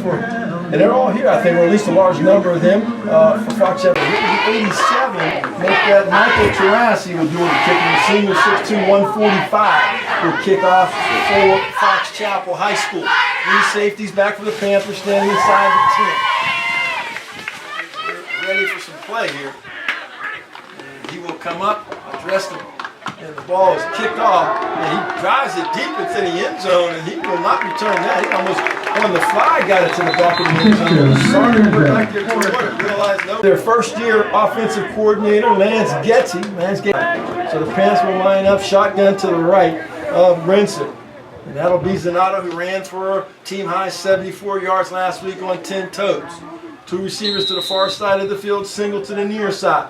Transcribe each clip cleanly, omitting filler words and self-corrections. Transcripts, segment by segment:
for, and they're all here, I think, or at least a large number of them, for Fox Chapel. 87, make that Michael Terrassi will do the kicking. The senior 6'2", 145 will kick off for Fox Chapel High School. Three safeties back for the Panthers standing inside the 10. We're ready for some play here. And he will come up, address them. And the ball is kicked off, and he drives it deep into the end zone, and he will not return that. He almost, on the fly, got it to the back of the end zone. Sorry to go back there to realize no. Their first-year offensive coordinator, Lance Getty. So the Panthers will line up, shotgun to the right of Brinson. And that'll be Zanato, who ran for a team-high 74 yards last week on 10 toes. Two receivers to the far side of the field, single to the near side.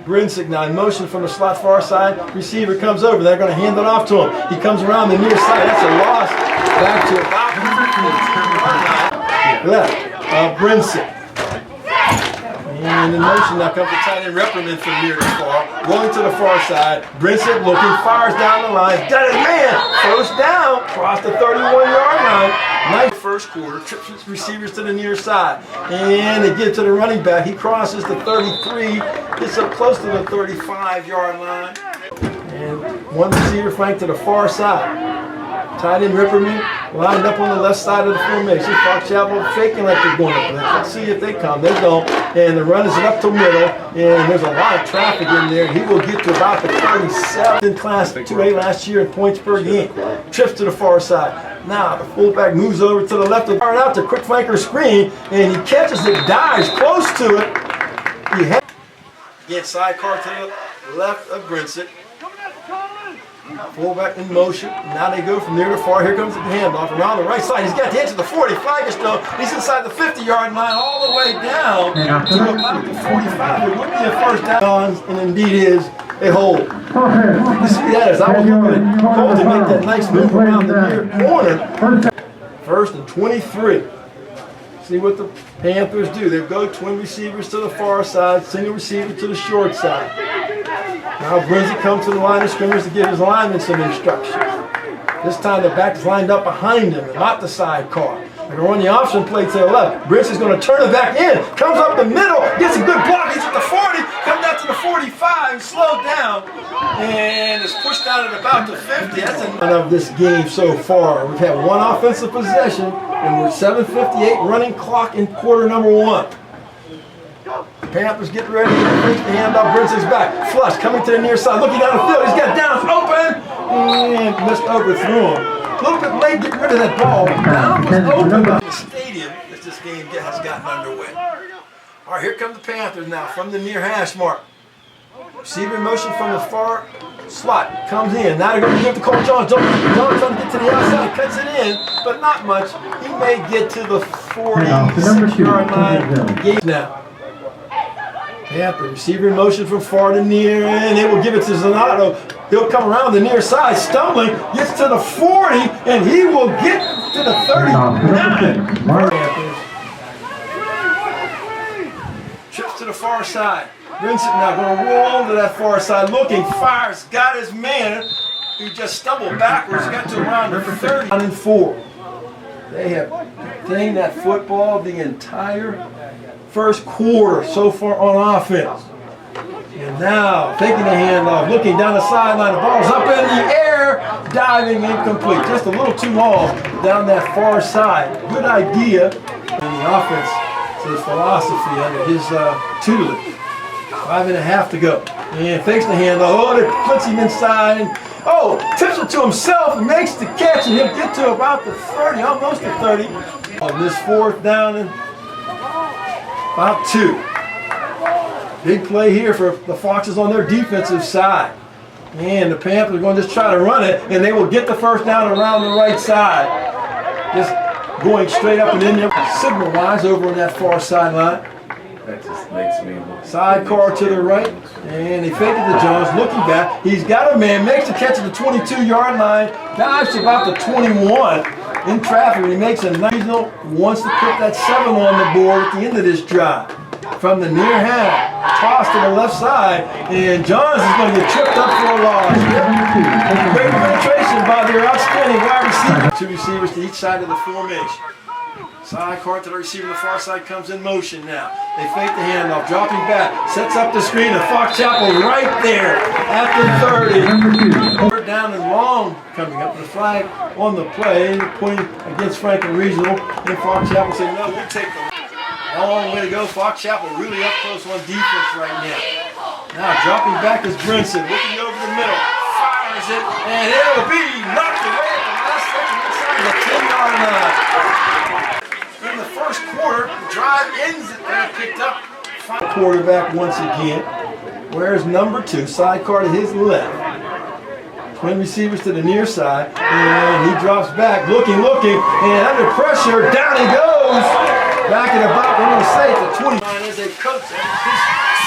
Brinsick now in motion from the slot far side. Receiver comes over. They're going to hand it off to him. He comes around the near side. That's a loss. Back to about left. Brinsick. And in motion now comes the tight end reprimand from near to far. Going to the far side. Brinsick looking. Fires down the line. Got his man. First down. Crossed the 31-yard line. Nice first quarter. Trips receivers to the near side. And they get to the running back. He crosses the 33. Gets up close to the 35-yard line. And one receiver flanked to the far side. Tight end reprimand lined up on the left side of the formation. Fox Chapel faking like they're going to blitz. Let's see if they come. They don't. And the run is up to middle. And there's a lot of traffic in there. He will get to about the 37 in Class 2A last year in points per game. Trips to the far side. Now the fullback moves over to the left and out to quick flanker screen. And he catches it, dives close to it. Again, sidecar to the left of Brinsick. Fullback in motion. Now they go from near to far. Here comes the handoff around the right side. He's got the edge of the 40. Flag is thrown. He's inside the 50-yard line all the way down to about the 45. It would be a first down, and indeed is a hold. You see that as I was looking at Cole to make that nice move around the near corner. First and 23. See what the Panthers do. They go twin receivers to the far side, single receiver to the short side. Now Brinsick comes to the line of scrimmage to give his linemen some instructions. This time the back is lined up behind him and not the sidecar. They're going to run the option play to the left. Brinsick's going to turn it back in. Comes up the middle, gets a good block. He's at the 40, comes down to the 45, slowed down, and is pushed out at about the 50. That's enough of this game so far. We've had one offensive possession, and we're 7:58 running clock in quarter number 1. Panthers get ready to reach the handoff. Brinsick's back. Flush coming to the near side. Looking down the field. He's got down. Open. And missed overthrew him. A little bit late getting rid of that ball. Down was open by the stadium as this game has gotten underway. All right, here come the Panthers now from the near hash mark. Receiver in motion from the far slot. Comes in. Now they're going to give to Cole Johns. Johns trying to get to the outside. Cuts it in, but not much. He may get to the 46-yard line. Now. Panther, receiver in motion from far to near, and they will give it to Zanato. He'll come around the near side, stumbling, gets to the 40, and he will get to the 39. Panthers. Trips to the far side. Brinsick now going to roll to that far side, looking, fires, got his man. He just stumbled backwards, got to around the 30. 4. They have dinged that football the entire first quarter so far on offense. And now taking the handoff, looking down the sideline, the ball's up in the air, diving incomplete. Just a little too long down that far side. Good idea. And the offense, it's his philosophy under his tutelage. 5.5 to go. And fakes the handoff. Oh, they puts him inside. And, oh, tips it to himself, makes the catch, and he'll get to about the 30, almost the 30. On this fourth down and about 2. Big play here for the Foxes on their defensive side. And the Panthers are going to just try to run it, and they will get the first down around the right side. Just going straight up and in there, signal-wise over on that far sideline. That just makes me look. Sidecar to the right, and they fake it to Jones, looking back. He's got a man, makes the catch at the 22-yard line, dives to about the 21 in traffic, and he makes a nice little, wants to put that 7 on the board at the end of this drive. From the near half, toss to the left side, and Johns is going to get tripped up for a loss. Great penetration by their outstanding wide receiver. 2 receivers to each side of the formation. Side card to the receiver on the far side comes in motion now. They fake the handoff, dropping back, sets up the screen, and Fox Chapel right there at the 30. Third down and long coming up. The flag on the play, pointing against Franklin Regional. And Fox Chapel saying, no, we'll take the long way to go. Fox Chapel really up close on defense right now. Now dropping back is Brinson, looking over the middle, fires it, and it'll be knocked away at the last second inside the 10-yard line. In the first quarter, the drive ends it there, picked up. Quarterback once again. Where's number 2? Sidecar to his left. Twin receivers to the near side, and he drops back, looking, and under pressure, down he goes. Back at about, we're going to say, at the 20 line as a coach. His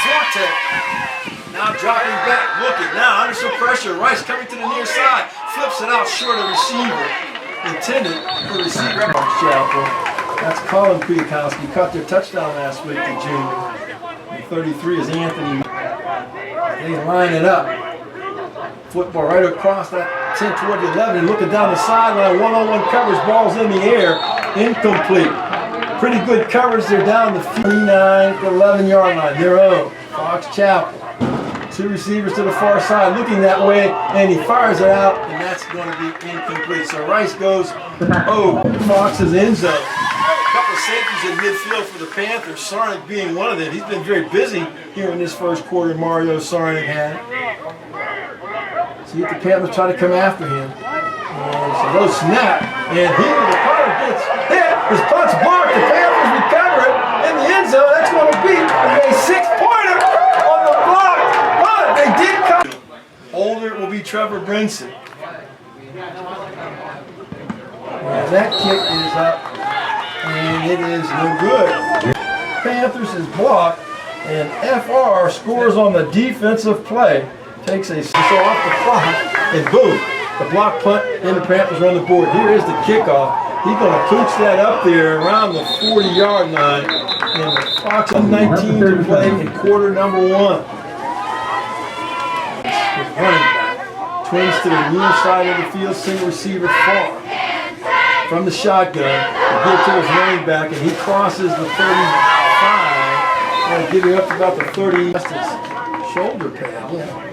forte. Now dropping back, looking. Now under some pressure, Rice coming to the near side, flips it out short of receiver. Intended for receiver. Chapel. That's Colin Kwiatkowski, caught their touchdown last week, the junior. And 33 is Anthony. They line it up. Football right across that 10 toward the 11, and looking down the sideline, one-on-one coverage, balls in the air, incomplete. Pretty good coverage, they're down the 59 to 11-yard line, their own. Fox Chapel. 2 receivers to the far side, looking that way, and he fires it out, and that's going to be incomplete. So Rice goes, Fox's end zone. Couple safeties in midfield for the Panthers, Sarnik being one of them. He's been very busy here in this first quarter, Mario Sarnik had. So the Panthers try to come after him. And so no snap, and the punter gets hit. His punt's blocked, the Panthers recover it in the end zone. That's going to be a 6-pointer on the block. But they did come. Holder will be Trevor Brinson. And that kick is up. And it is no good. Panthers is blocked, and FR scores on the defensive play. Takes a so off the clock, and boom, the block punt, and the Panthers run the board. Here is the kickoff. He's going to pooch that up there around the 40-yard line. And the Fox 19 to play in quarter number 1. Running back. Twins to the near side of the field, single receiver far. From the shotgun, get to his running back, and he crosses the 35, and getting up to about the 30. That's his shoulder pad, yeah.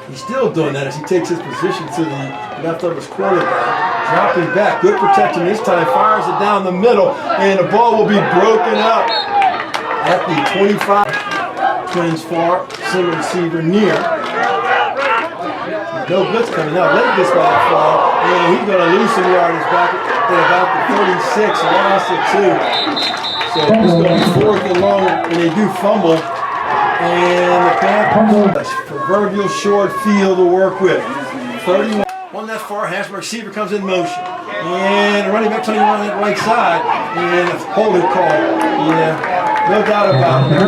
He's still doing that as he takes his position to the left of his quarterback. Dropping back, good protection this time, fires it down the middle, and the ball will be broken up at the 25. Twins far, single receiver near. No blitz coming out. Let this guy fall. And he's going to lose some yardage back at about the 36. Lost it too. So it's going to be 4th and long, and they do fumble. And the Panthers, proverbial short field to work with. 31. On that far hash, receiver comes in motion. And the running back turning around that right side. And a holding call. Yeah, no doubt about it.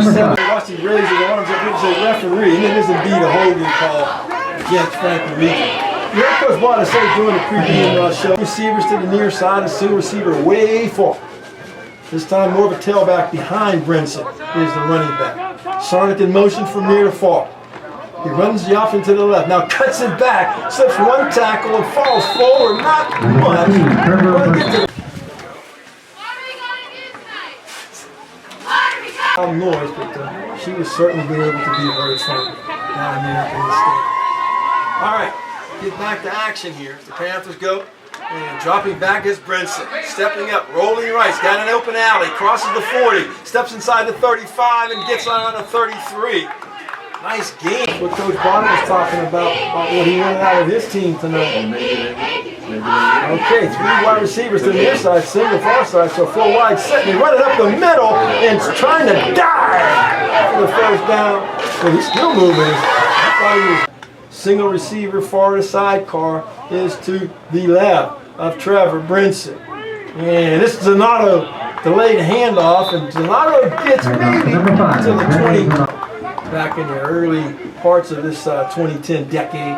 Rusty raises his arms up and says referee. And it is indeed a holding call against Franklin Regional. You heard Coach Bada say during the pregame show, receivers to the near side, a single receiver way far. This time more of a tailback behind Brinson is the running back. Sarnik in motion from near to far. He runs the option to the left. Now cuts it back, slips one tackle and falls forward. Not much. Noise, but she was certainly being able to be very fun down there in the state. All right, get back to action here. The Panthers go, and dropping back is Brinson. Stepping up, rolling Rice, got an open alley, crosses the 40, steps inside the 35, and gets on the 33. Nice game. What Coach Bonner was talking about what he wanted out of his team tonight. Okay, 3 wide receivers to the near side, single far side, so 4 wide set. They run it up the middle and trying to dive for the first down. But he's still moving. I thought he was. Single receiver far to sidecar is to the left of Trevor Brinson. And this is Donato delayed handoff, and Donato gets maybe to the 20 back in the early parts of this 2010 decade.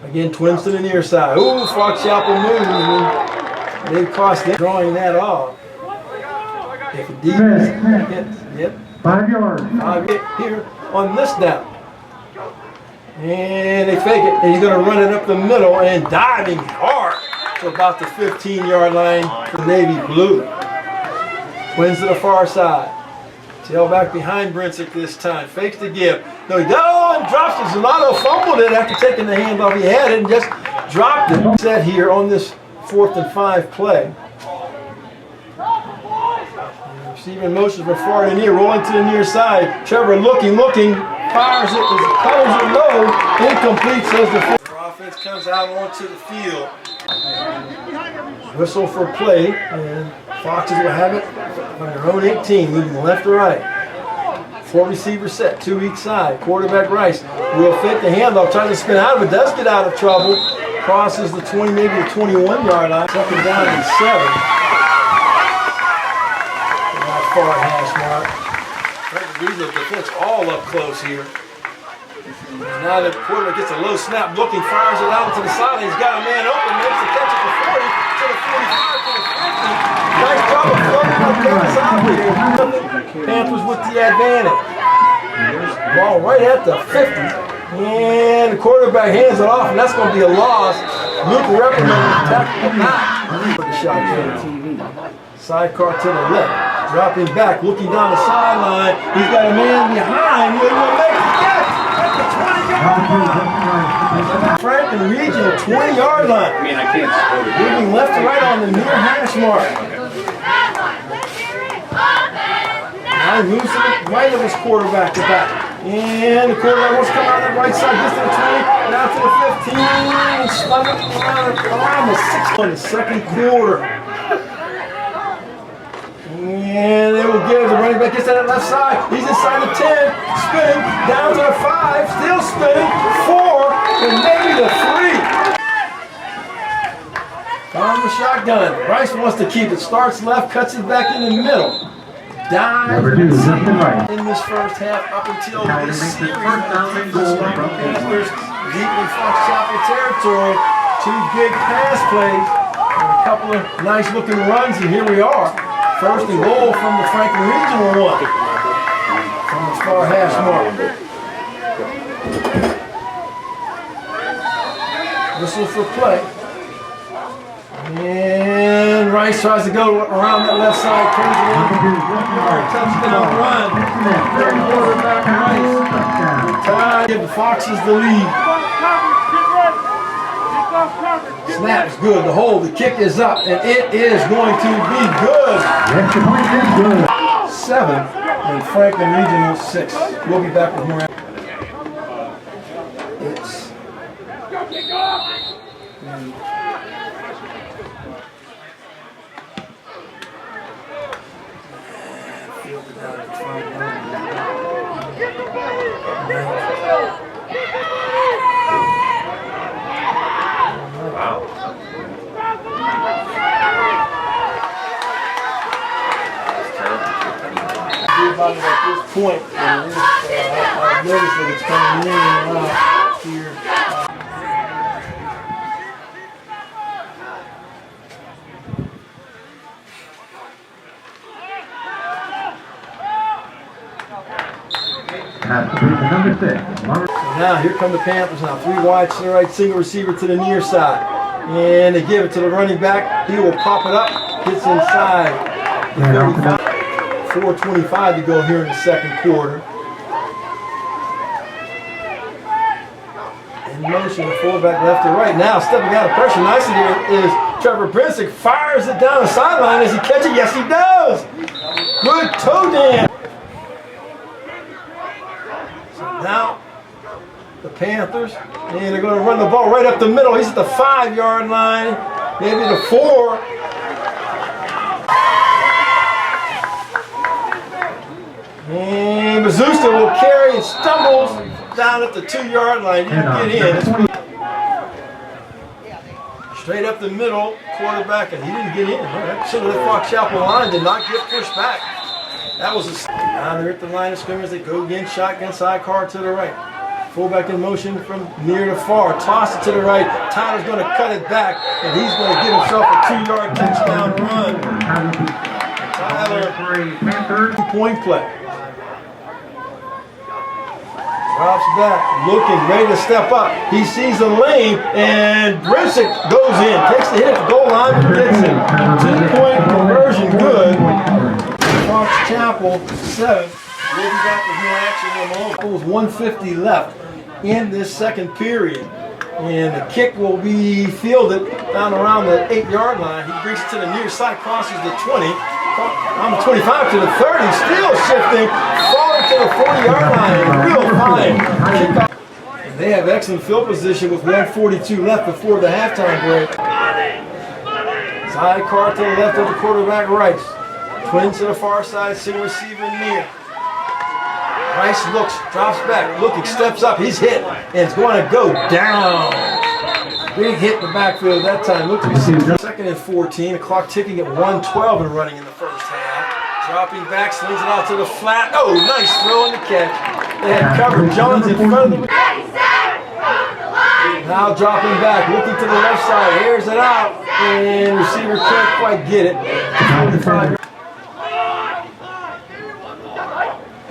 Again, Twins to the near side. Ooh, Fox Chapel moves. They cost them drawing that off. If a deep yep. 5 yards. 5 here on this down. And they fake it, and he's going to run it up the middle and diving hard. to about the 15-yard line for Navy Blue. Twins to the far side. Tailback behind Brinsick this time. Fakes the give. No, he does, and drops it. Zanato fumbled it after taking the handoff. He had it and just dropped it. Set here on this 4th and 5 play. Receiving motion from far to near, rolling to the near side. Trevor looking, fires it, covers it low, incomplete, says the offense comes out onto the field. Whistle for play, and Foxes will have it on their own 18, moving left to right. 4 receivers set, 2 each side. Quarterback Rice will fake the handoff, trying to spin out of it, does get out of trouble. Crosses the 20, maybe the 21-yard line. 2nd down and 7. Not far hash mark. These are defense all up close here. Now the quarterback gets a low snap, looking, fires it out to the side. He's got a man open, makes the catch at the 40, to the 45, to the 50. Nice job of floating up there out here. Panthers with the advantage. Ball right at the 50. And the quarterback hands it off, and that's going to be a loss. Luke reprimanded, tackle not. For the shot here. Sidecar to the left. Dropping back, looking down the sideline. He's got a man behind. He will make the catch at the 20-yard line. Franklin Regional 20-yard line. I mean, I can't score it. Moving left to right on the near hash mark. Now he moves to the right of his quarterback to back. And the quarterback wants to come out on the right side, gets to the 20, now to the 15. Slung it around the 6 in the 2nd quarter. And they will give the running back, gets to that left side. He's inside the 10, spinning, down to the 5, still spinning, 4, and maybe the 3. On the shotgun. Rice wants to keep it. Starts left, cuts it back in the middle. Dives in this first half up until this series. Panthers deep in Fox Chapel territory. 2 big pass plays and a couple of nice looking runs, and here we are. 1st and goal from the Franklin Regional 1 from the far hash mark. Whistle for play. And Rice tries to go around that left side, turns it in. Touchdown run. Quarterback Rice. Time. Give the Foxes the lead. Snap is good. The hold, the kick is up, and it is going to be good. 7 and Franklin Regional 6. We'll be back with more. It's about it at this point, and I've noticed that it's coming in and out here. Number 6. So now here come the Panthers now. 3 wide to the right, single receiver to the near side. And they give it to the running back. He will pop it up, gets inside the 35. 4:25 to go here in the 2nd quarter. In motion, fullback left to right. Now stepping out of pressure nicely here is Trevor Brinsick. Fires it down the sideline. Does he catch it? Yes, he does. Good toe dance. So now the Panthers, and they're going to run the ball right up the middle. He's at the 5-yard line, maybe the 4. And Mazusta will carry and stumbles down at the 2-yard line. He didn't get in. Straight up the middle, quarterback, and he didn't get in. That should have let Fox Chapel line, did not get pushed back. That was a down there at the line of scrimmage. They go again, shotgun sidecar to the right. Fullback in motion from near to far. Toss it to the right. Tyler's going to cut it back, and he's going to get himself a 2-yard touchdown run. Tyler, 2-point play. Drops back, looking, ready to step up. He sees a lane, and Brinsick goes in. Takes the hit at the goal line, but gets it. 2-point conversion, good. Fox Chapel, 7. We'll be back with more action in a moment. With 1:50 left in this second period. And the kick will be fielded down around the 8-yard line. He brings it to the near side, crosses the 20. On the 25 to the 30, still shifting, falling to the 40-yard line. Real fine kickoff. And they have excellent field position with 1:42 left before the halftime break. Sidecar to the left of the quarterback, Rice. Twins to the far side, single receiver near. Rice looks, drops back, looking, steps up, he's hit, and it's going to go down. Big hit in the backfield that time. Look to receiver. 2nd and 14, the clock ticking at 1:12 and running in the first half. Dropping back, slings it out to the flat. Oh, nice throw in the catch. They had covered Johns in front of the. Now dropping back, looking to the left side, airs it out, and receiver can't quite get it. 45.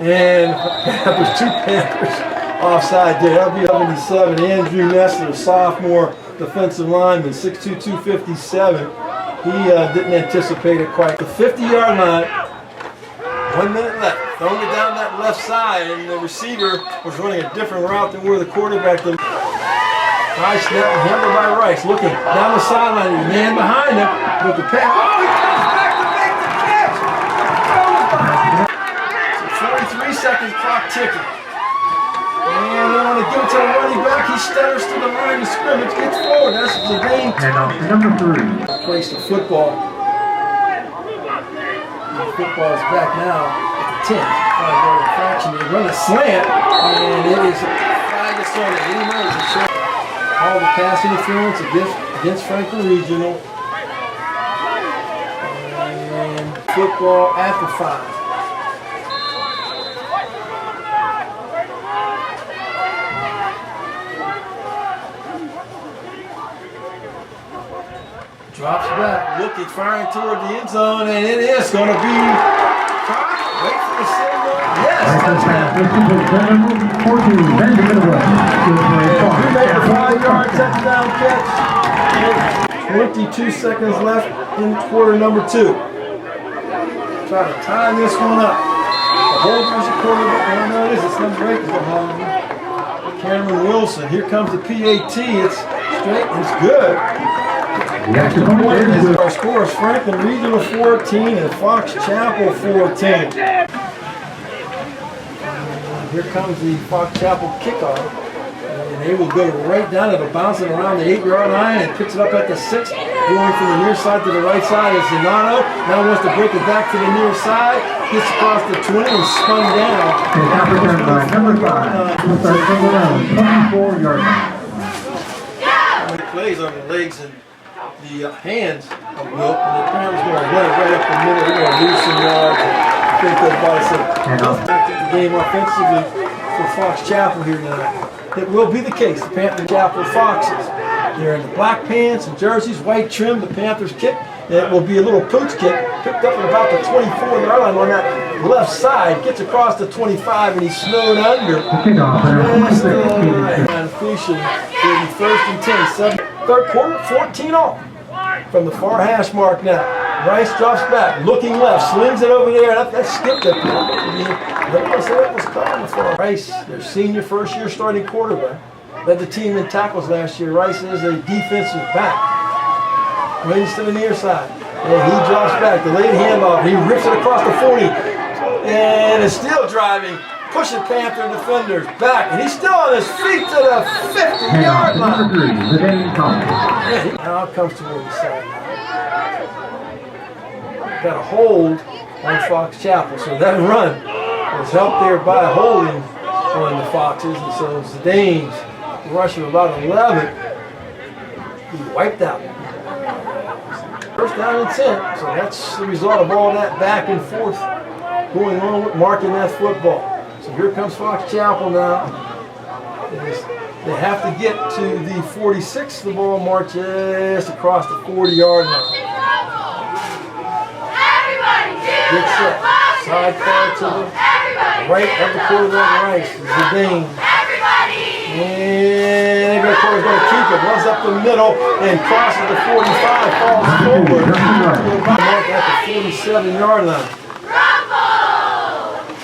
And there's 2 Panthers offside there. That'll be 77. Andrew Nessler, sophomore defensive lineman, 6'2", 257. He didn't anticipate it quite. The 50-yard line, 1 minute left. Throwing it down that left side, and the receiver was running a different route than where the quarterback did. Nice snap, handled by Rice. Looking down the sideline, the man behind him with the pass. Oh, he comes back to make the catch! 43 seconds, clock ticking. And they want to give it to the running back. He stutters to the line of scrimmage, gets forward. That's the game. Number 3. Place the football. The football is back now at the 10. 5-yard infraction. They run a slant, and it is a flag is on it. All the pass interference against Franklin Regional. And football at the 5. Drops back, looking, firing toward the end zone, and it is going to be caught. Wait for the signal. Yes, touchdown. 14, Benjamin West. He made a 5-yard touchdown catch. 22 seconds left in quarter number 2. Try to tie this one up. The holders are quarterback. I don't know what it is. It's number 8 is the holder. Cameron Wilson. Here comes the PAT. It's straight. It's good. Our score is Franklin Regional 14 and Fox Chapel 14. Here comes the Fox Chapel kickoff. And they will go right down. It'll bounce it around the 8-yard line and picks it up at the 6. Going from the near side to the right side is Zanato. Now wants to break it back to the near side. Gets across the 20 and spun down. Number 5. 24-yard line. He plays on the legs and the hands of Wilt, and the Panthers going to run it right up the middle. They're going to lose some yards. I think that's why I said the game offensively for Fox Chapel here tonight. It will be the case. The Panther Chapel Foxes. They're in the black pants and jerseys, white trim. The Panthers kick. It will be a little pooch kick, picked up at about the 24-yard line on that left side. Gets across the 25, and he's snowed under. Completion. It'll be 1st and 10. 3rd quarter, 14 all. From the far hash mark now. Rice drops back, looking left, slings it over there. That skipped it. That was called before. Rice, their senior first-year starting quarterback, led the team in tackles last year. Rice is a defensive back. Wins to the near side. And he drops back. The late handoff. He rips it across the 40. And is still driving. Pushing Panther defenders back. And he's still on his feet to the 50-yard line. Now it comes toward the sideline. Got a hold on Fox Chapel. So that run was helped there by holding on the Foxes. And so Zdane's rush of about 11. He wiped out. 1st down and 10. So that's the result of all that back and forth going on with marking that football. So here comes Fox Chapel now. They have to get to the 46. The ball marches across the 40-yard line. Get set. Sidecar to the right of the quarterback, Rice. Zidane. is going to keep it. Runs up the middle and crosses the 45, falls forward. Mark at the 47-yard line.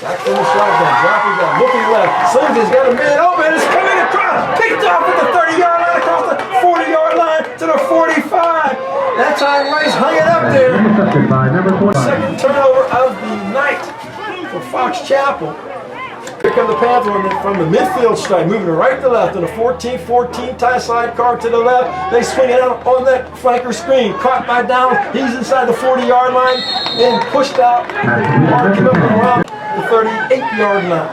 Back from the shotgun, dropping down, looking left. Slings, he's got a man open. It's coming across. Picked off at the 30-yard line, across the 40-yard line to the 45. That time Rice hung it up there. Second turnover of the night for Fox Chapel. Here come the Panther from the midfield stripe, moving right to left on a 14-14 tie sidecar to the left. They swing it out on that flanker screen. Caught by Downs. He's inside the 40-yard line and pushed out. Marking up around the 38-yard line.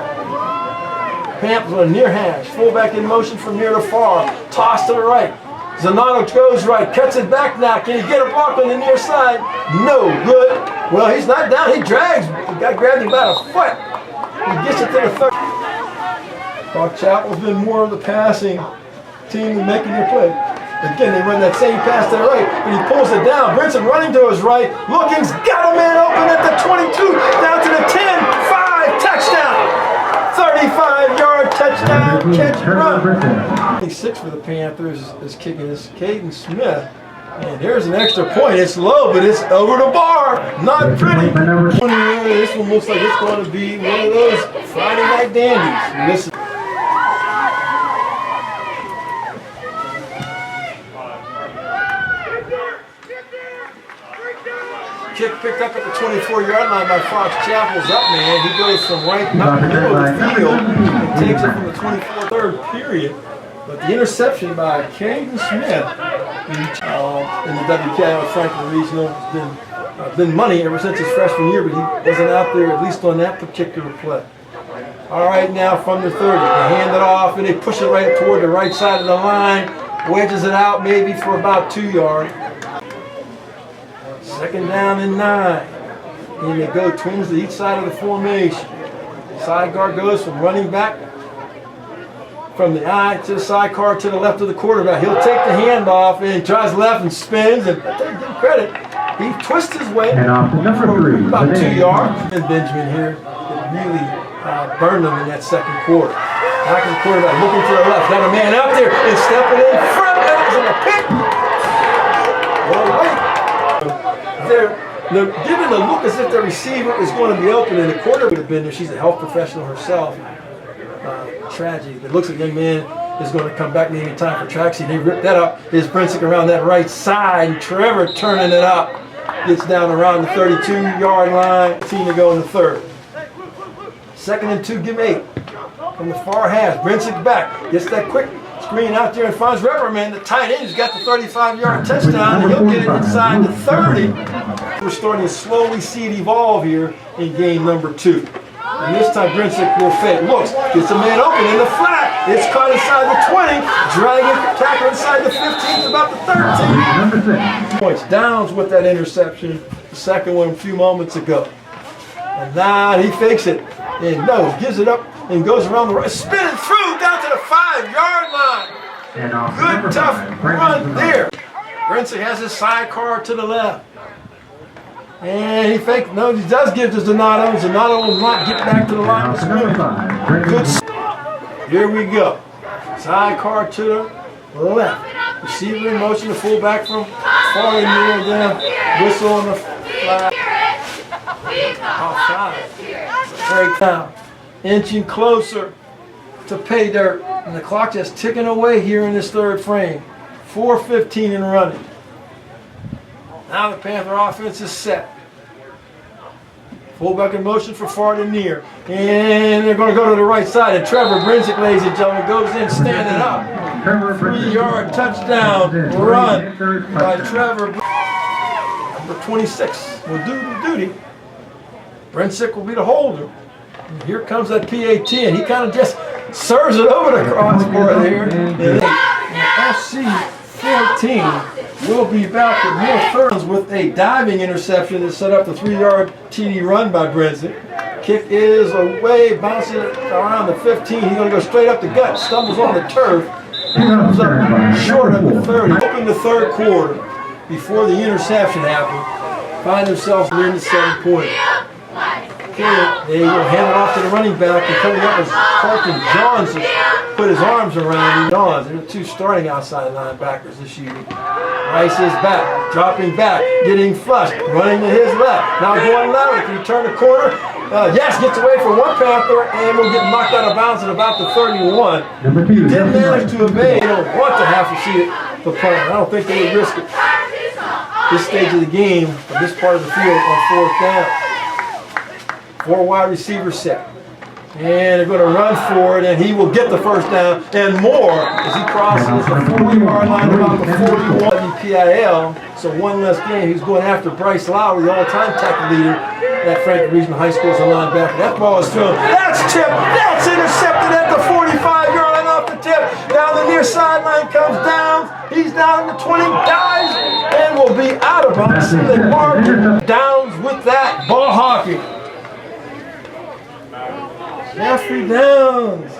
Panthers on a near hash. Fullback in motion from near to far. Toss to the right. Zanotto goes right. Cuts it back now. Can he get a block on the near side? No good. Well, he's not down. He drags. The guy grabbed him about a foot. He gets it to the 30. Fox Chapel's been more of the passing team than making your play. Again, they run that same pass to the right, but he pulls it down. Brinson running to his right. Looking's got a man open at the 22, down to the 10, 5, touchdown. 35-yard touchdown, catch and run. 26 for the Panthers is kicking this, Caden Smith. And here's an extra point. It's low, but it's over the bar. Not pretty. This one looks like it's going to be one of those Friday night dandies. Kick picked up at the 24-yard line by Fox Chapel's up man. He goes from right up the middle of the field and takes it from the 24th, third period. But the interception by Caden Smith in the WKI Franklin Regional has been money ever since his freshman year, but he wasn't out there at least on that particular play. All right, now from the 30, they hand it off and they push it right toward the right side of the line, wedges it out maybe for about 2 yards. Second down and 9. And they go twins to each side of the formation. Side guard goes from running back from the eye to the sidecar to the left of the quarterback. He'll take the handoff and tries left and spins. And I give him credit. He twists his way for about 2 yards. And Benjamin here really burned him in that second quarter. Back in the quarterback looking to the left. Got a man out there and stepping in front. That was in a pick. All right. They're giving the look as if the receiver is going to be open, and the quarterback would have been there. She's a health professional herself. Tragedy. It looks like the young man is going to come back maybe in time for traction. They rip that up. There's Brinsick around that right side, and Trevor turning it up. Gets down around the 32-yard line. Team to go in the third. Second and 2, give 8. From the far hash, Brinsick back. Gets that quick screen out there and finds Repperman, the tight end, who's got the 35-yard touchdown, and he'll get it inside the 30. We're starting to slowly see it evolve here in game number 2. And this time Brinsick will fake. Looks, gets a man open in the flat. It's caught inside the 20, dragging tackle inside the 15, about the 13. Points. Downs with that interception, the second one a few moments ago. And now he fakes it, and no, gives it up and goes around the right, spinning through down to the 5-yard line. Good tough run there. Brinsick has his sidecar to the left. And he faked, no, he does give to Zanotto. Zanotto will not get back to the line of scrimmage. Good. Here we go. Sidecar to the left. Receiver in motion, the fullback from far and near them. Whistle on the flag. Offside. Break down. Inching closer to pay dirt. And the clock just ticking away here in this third frame. 4:15 and running. Now the Panther offense is set. Fullback in motion for far to near. And they're going to go to the right side. And Trevor Brinsick, ladies and gentlemen, goes in standing up. 3-yard touchdown run by Trevor. Number 26 will do the duty. Brinsick will be the holder. And here comes that PAT, and he kind of just serves it over the crossbar there. And FC 14 will be back with more thirds with a diving interception that set up the 3-yard TD run by Brinsick. Kick is away, bounces around the 15. He's going to go straight up the gut, stumbles on the turf, comes up short of the 30. Open the third quarter before the interception happened. Find themselves near the 7-point. They will hand it off to the running back, and coming up is Carlton Johnson. put his arms around him. There are two starting outside linebackers this year. Rice is back, dropping back, getting flushed, running to his left. Now going lateral. Can he turn the corner? Yes, gets away from one Panther and will get knocked out of bounds at about the 31. Number 2. Didn't manage to evade. They don't want to have to see it the punt. I don't think they would risk it this stage of the game, or this part of the field on fourth down. 4 wide receivers set. And they're going to run for it, and he will get the first down and more as he crosses the 40-yard line, about the 41 PIL. So one less game. He's going after Bryce Lowry, the all-time tackle leader at Franklin Regional High School as a linebacker. That ball is thrown. That's tipped. That's intercepted at the 45-yard line off the tip. Down the near sideline comes down. He's down to 20 guys and will be out of bounds. So they mark Downs with that ball hockey. Jeffrey Downs.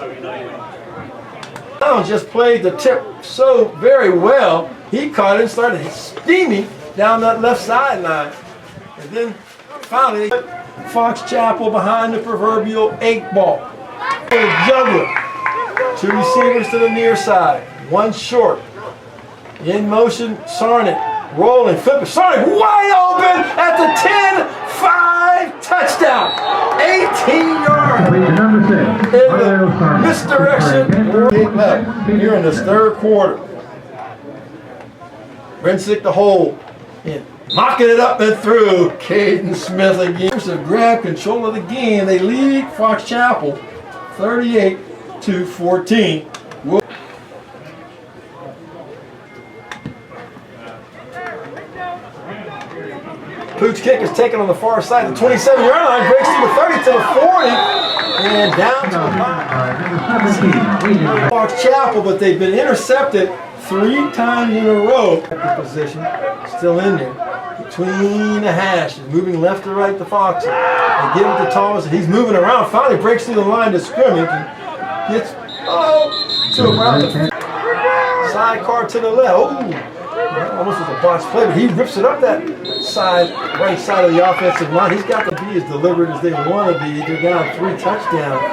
Downs just played the tip so very well. He caught it and started steaming down that left sideline. And then finally, Fox Chapel behind the proverbial 8-ball. The juggler. 2 receivers to the near side. 1 short. In motion, Sarnett. Rolling, flipping. Sarnett wide open at the 10-5 touchdown. 18 yards. In the misdirection. Here in this third quarter. Rensick the hole. And knocking it up and through. Caden Smith again. To grab control of the game. They lead Fox Chapel 38-14. Pooch kick is taken on the far side of the 27-yard line, breaks through the 30 to the 40, and down to the 5. Fox Chapel, but they've been intercepted 3 times in a row. Position still in there between the hashes, moving left to right to Fox. They give it to Thomas, and he's moving around. Finally breaks through the line to scrimmage and gets to about the sidecar to the left. Almost was a botched play, but he rips it up that side, right side of the offensive line. He's got to be as deliberate as they want to be. They're down 3 touchdowns.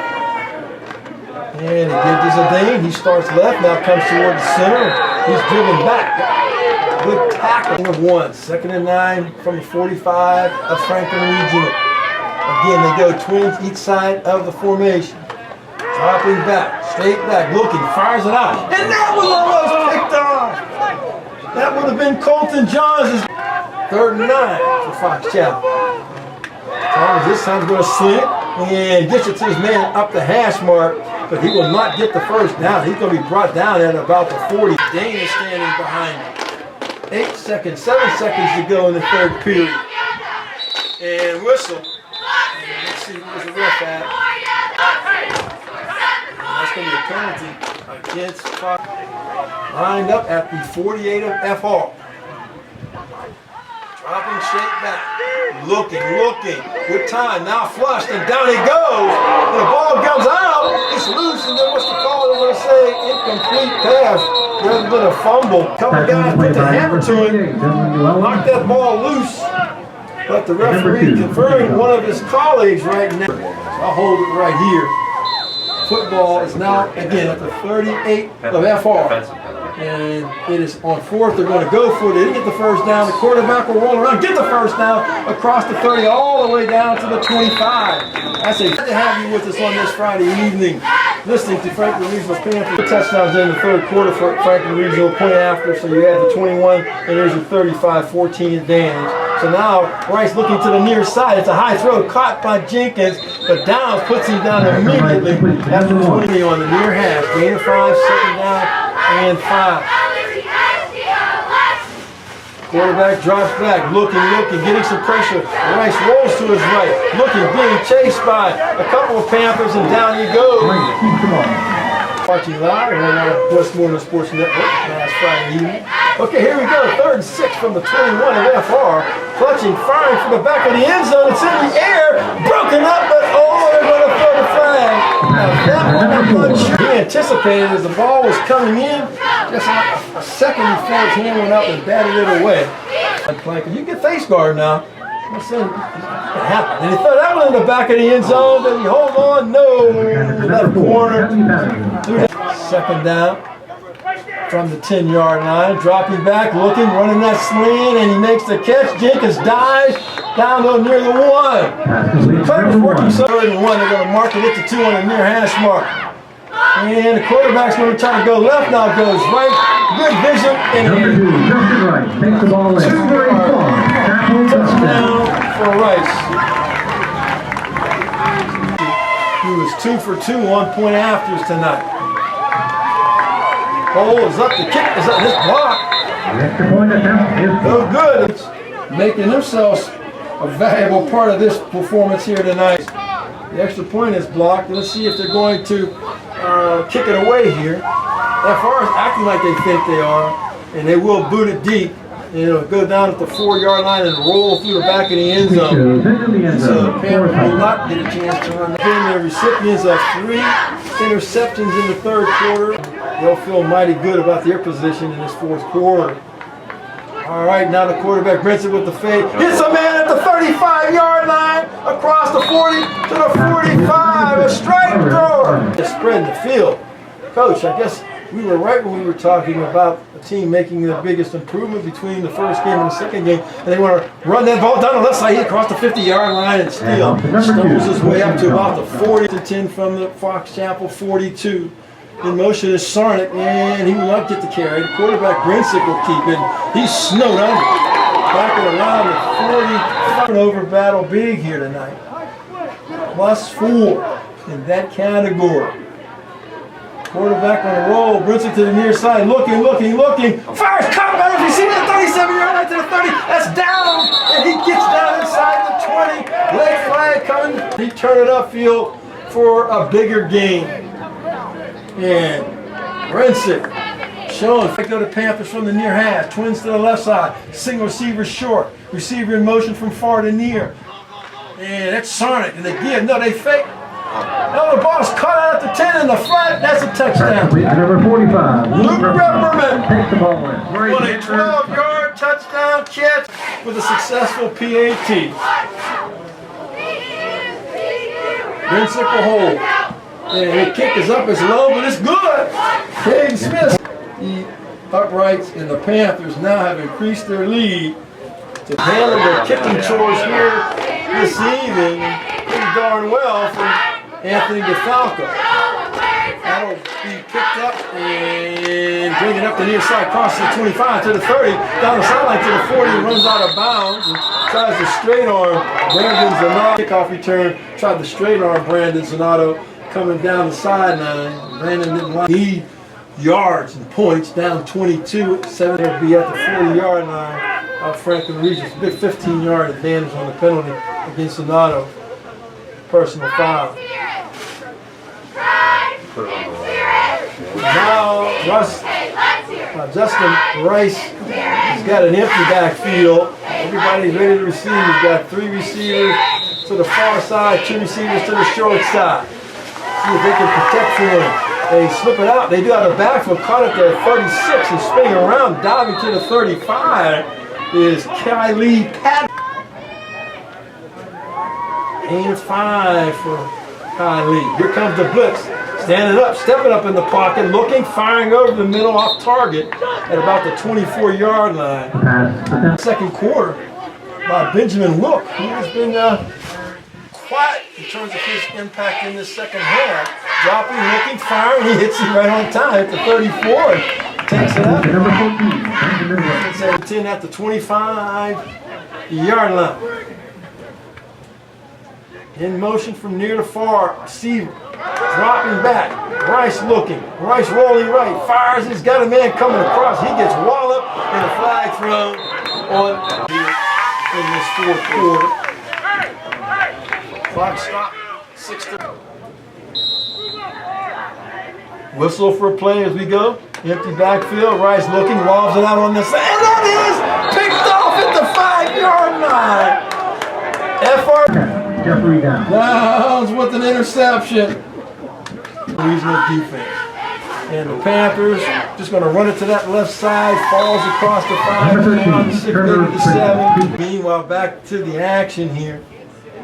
And he gives us a ding. He starts left, now comes toward the center. He's driven back. Good tackle of 1. 2nd and 9 from the 45 of Franklin Regional. Again, they go twins each side of the formation. Dropping back, straight back, looking, fires it out. And that was almost picked off. That would have been Colton Johns' 3rd and 9 for Fox Chapel. Thomas this time is going to sling it and gets it to his man up the hash mark, but he will not get the first down. He's going to be brought down at about the 40. Dane is standing behind him. 8 seconds, 7 seconds to go in the 3rd period. And whistle. And let's see where's the ref at. And that's going to be a penalty against Fox. Lined up at the 48 of FR. Dropping straight back. Looking. With time. Now flushed and down he goes. And the ball comes out. It's loose and then what's the call? They're going to say incomplete pass. Rather than a fumble. Couple guys put the hammer to him. Knocked that ball loose. But the referee conferring one of his colleagues right now. I'll hold it right here. Football is now again at the 38 of FR. And it is on 4th. They're going to go for it. They didn't get the first down. The quarterback will roll around, get the first down across the 30, all the way down to the 25. I say, good to have you with us on this Friday evening, listening to Franklin Regional Panthers. Touchdowns in the 3rd quarter for Franklin Regional, point after, so you add the 21, and there's your 35-14 advantage. So now Rice looking to the near side. It's a high throw caught by Jenkins, but Downs puts him down immediately after 20 on the near hash. Gain of 5, 2nd down and 5. Quarterback drops back, looking, getting some pressure. Rice rolls to his right, looking, being chased by a couple of Panthers, and down he goes. Watching live on Westmoreland Sports Network last Friday evening. Okay, here we go. 3rd and 6 from the 21 of FR. Clutching, firing from the back of the end zone. It's in the air, broken up, but they're going to throw the flag. Now that one I'm not sure. He anticipated as the ball was coming in, just a second before his hand went up and batted it away. You get face guard now. I'm saying, it happened. And he threw that one in the back of the end zone, but he hold on, no, left corner. Second down from the 10-yard line. Dropping back, looking, running that slant, and he makes the catch. Jenkins dives down to near the 1. Clever's working so third and 1. They're going to mark it at the 2 on the near hash mark. And the quarterback's going to try to go left, now goes right. Good vision. And Number 2, Justin Rice takes the ball in. 2-yard touchdown for Rice. He was 2 for 2 1-point afters tonight. Hole is up, the kick is up, this block. Extra point attempt is No good. It's making themselves a valuable part of this performance here tonight. The extra point is blocked. Let's see if they're going to kick it away here. FR is acting like they think they are, and they will boot it deep. And it'll go down at the 4-yard line and roll through the back of the end zone. So the Panthers will not get a chance to run. Again, they're recipients of 3 interceptions in the third quarter. They'll feel mighty good about their position in this fourth quarter. All right, now the quarterback brings it with the fade. Hits a man at the 35-yard line, across the 40 to the 45. A strike thrower. They're spreading the field. Coach, I guess we were right when we were talking about a team making the biggest improvement between the first game and the second game. And they want to run that ball down the left side, across the 50-yard line and steal. Stumbles his way up to about the 40 to 10 from the Fox Chapel 42. In motion is Sarnick, and he will not get the carry. The quarterback, Brinsick, will keep it. He's snowed under. Back at around the 40. Turnover battle big here tonight. +4 in that category. Quarterback on the roll. Brinsick to the near side. Looking. Fires, caught by the receiver at the 37-yard line to the 30. That's down, and he gets down inside the 20. Leg flag coming. He turned it upfield for a bigger gain. And Brinsick showing. Go to Panthers from the near hash. Twins to the left side. Single receiver short. Receiver in motion from far to near. And that's Sarnick. And they give. No, they fake. No, the ball's caught out at the 10 in the flat. That's a touchdown. Number 45. Luke Repperman Takes the ball in. on a 12-yard touchdown catch with a successful PAT. Brinsick will hold. And the kick is up, it's low, but it's good. Hayden Smith. The uprights and the Panthers now have increased their lead to handle their kicking chores here this evening pretty darn well from Anthony DeFalco. That'll be picked up and bring it up the near side, crosses the 25 to the 30, down the sideline to the 40, runs out of bounds and tries to straight arm Brandon Zanato. Kickoff return, tried to straight arm Brandon Zanato. Coming down the sideline, Brandon didn't need yards and points, down 22. 7 will be at the 40-yard line of Franklin Regis. Big 15-yard advantage on the penalty against Donato. Personal foul. Now Justin Rice has got an empty backfield. Everybody's ready to receive. He's got 3 receivers to the far side, 2 receivers to the short side. See if they can protect for him. They slip it out. They do have a backfield. Caught at the 36 and spinning around, diving to the 35 is Kylie Patton. Gain of 5 for Kylie. Here comes the blitz. Standing up, stepping up in the pocket, looking, firing over the middle off target at about the 24-yard line. Second quarter by Benjamin Wilk. He has been quiet in terms of his impact in this second half. Dropping, looking, firing, he hits it right on time at the 34 and takes it out. Number 14, 17 at the 25-yard line. In motion from near to far, receiver. Dropping back, Rice looking, Rice rolling right, fires, he's got a man coming across, he gets walloped and a flag thrown on in this fourth quarter. Clock stop, 6:30. Whistle for a play as we go. Empty backfield, Rice looking, lobs it out on the side, and that is picked off at the 5-yard line. FR Jeffrey Downs with an interception. Reasonable defense. And the Panthers just going to run it to that left side, falls across the 5, 6, 7. Meanwhile, back to the action here.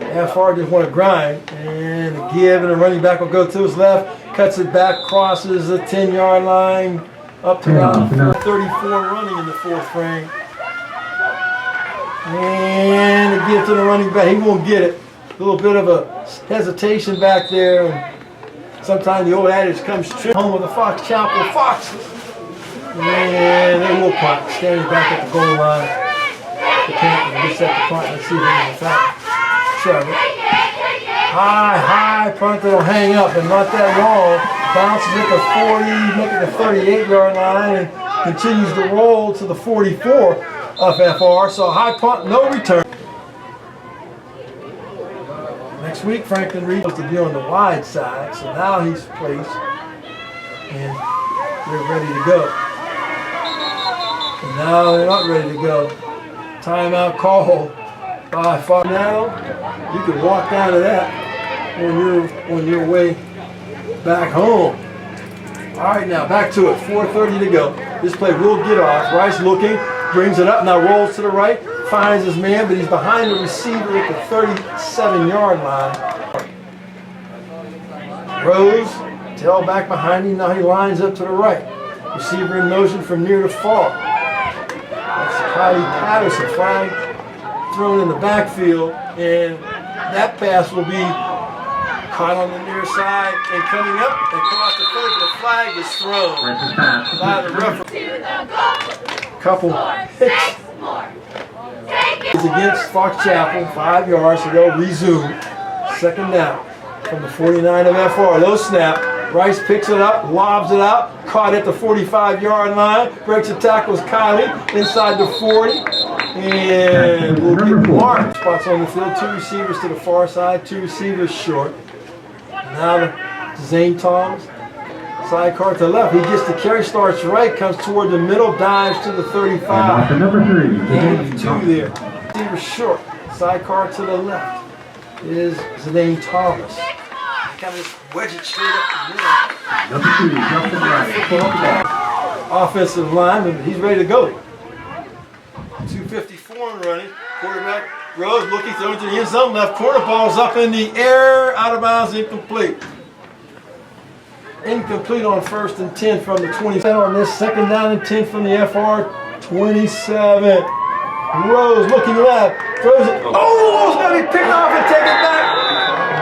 FR just want to grind and a give, and the running back will go to his left, cuts it back, crosses the 10-yard line, up to around 34 running in the fourth frame. And a give to the running back. He won't get it. A little bit of a hesitation back there. And sometimes the old adage comes true. Home with the Fox Chapel Foxes. And they will punt, standing back at the goal line. The Panthers just set the punt. Let's see if they can fact. Trevor. High punt that'll hang up, and not that long. Bounces at the 40, making the 38-yard line, and continues to roll to the 44 of FR. So high punt, no return. Next week, Franklin Reed was to be on the wide side, so now he's placed, and they're ready to go. And now they're not ready to go. Timeout call by Fox. Now you can walk down to that on your way back home. All right, now back to it. 4:30 to go. This play will get off. Rice looking, brings it up, now rolls to the right, finds his man, but he's behind the receiver at the 37-yard line. Rose, tail back behind him, now he lines up to the right. Receiver in motion from near to far. That's Kylie Patterson, flag thrown in the backfield, and that pass will be caught on the near side and coming up across the field. The flag is thrown by the referee. Couple hits is against Fox Chapel, 5 yards, so they'll resume. Second down from the 49 of FR. Low snap. Rice picks it up, lobs it out, caught at the 45-yard line, breaks the tackles Kylie inside the 40, and we'll get marked. Spots on the field, 2 receivers to the far side, 2 receivers short. Now to Zane Thomas, sidecar to the left. He gets the carry, starts right, comes toward the middle, dives to the 35. Number 3. Gain of 2 there. Receiver short, sidecar to the left is Zane Thomas. Kind of just wedge it straight up the middle. Number 2, Justin Wright. Offensive lineman, he's ready to go. 254 and running. Quarterback Rose looking, throwing to the end zone. Left corner, ball's up in the air, out of bounds, incomplete. Incomplete on 1st and 10 from the 27 on this. 2nd down and 10 from the FR 27. Rose looking left, throws it. Oh, it's going to be picked off and taken back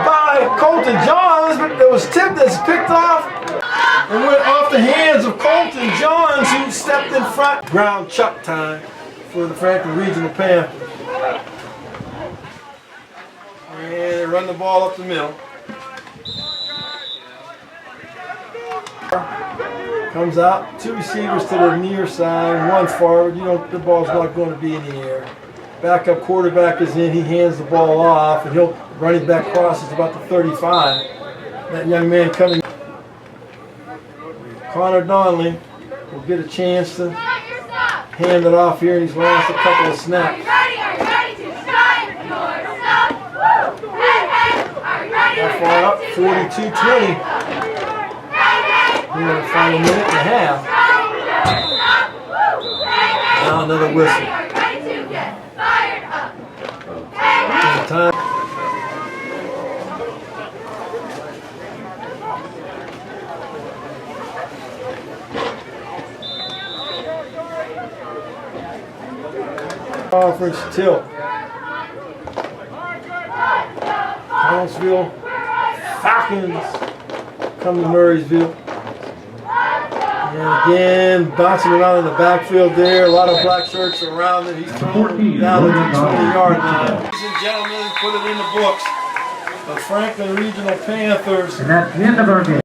by Colton Johns, but it was tipped, that's picked off and went off the hands of Colton Johns, who stepped in front. Ground chuck time for the Franklin Regional Panthers. And they run the ball up the middle. Comes out, 2 receivers to the near side, 1 forward. You know, the ball's not going to be in the air. Backup quarterback is in, he hands the ball off, and running back crosses about the 35. That young man coming. Connor Donnelly will get a chance to hand it off here in these last a couple of snaps. That far up, 42-20. We're in the final minute and a half. Now another whistle. Time. Conference tilt. Collinsville Falcons come to Murraysville. And again, bouncing around in the backfield there. A lot of black shirts around it. He's thrown down at the 20-yard line. Ladies and gentlemen, put it in the books. The Franklin Regional Panthers. And that's the end of our game.